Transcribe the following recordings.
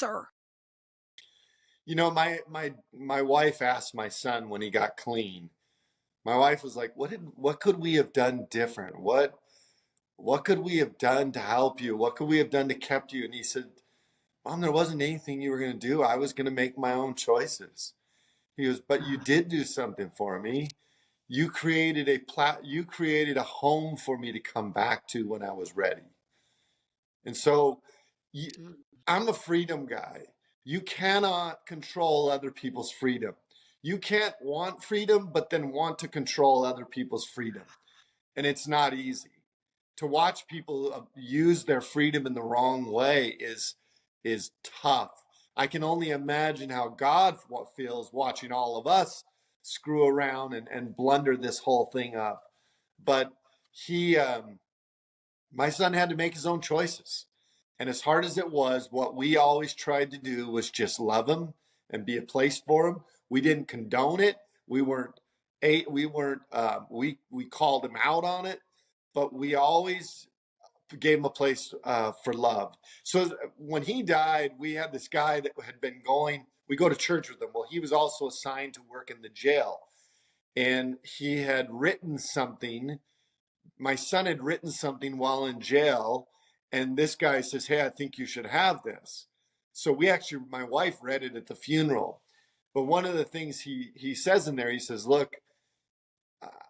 Sir. You know, my wife asked my son when he got clean. My wife was like, what could we have done different? What could we have done to help you? What could we have done to kept you?" And he said, "Mom, there wasn't anything you were going to do. I was going to make my own choices." He goes, "But you did do something for me. You created a home for me to come back to when I was ready." And so you, Mm. I'm a freedom guy. You cannot control other people's freedom. You can't want freedom, but then want to control other people's freedom. And it's not easy. To watch people use their freedom in the wrong way is tough. I can only imagine how God feels watching all of us screw around and blunder this whole thing up. But he, my son had to make his own choices. And as hard as it was, what we always tried to do was just love him and be a place for him. We didn't condone it. We called him out on it, but we always gave him a place for love. So when he died, we had this guy that had been going. We go to church with him. Well, he was also assigned to work in the jail, and he had written something. My son had written something while in jail, and this guy says, "Hey, I think you should have this." So my wife read it at the funeral. But one of the things he says in there, he says, "Look,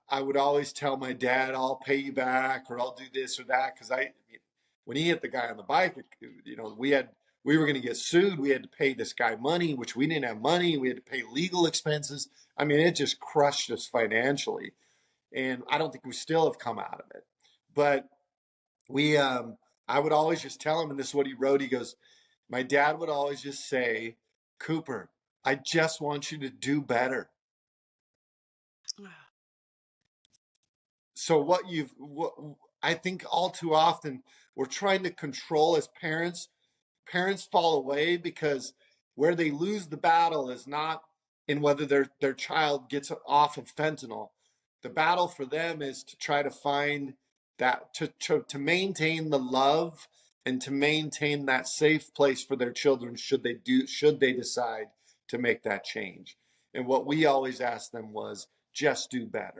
I would always tell my dad, I'll pay you back, or I'll do this or that." Because when he hit the guy on the bike, we were going to get sued. We had to pay this guy money, which we didn't have money. We had to pay legal expenses. I mean, it just crushed us financially. And I don't think we still have come out of it. But I would always just tell him, and this is what he wrote. He goes, "My dad would always just say, Cooper, I just want you to do better." So I think all too often we're trying to control as parents. Parents fall away because where they lose the battle is not in whether their child gets off of fentanyl. The battle for them is to try to find that to maintain the love and to maintain that safe place for their children should they decide to make that change. And what we always asked them was just do better.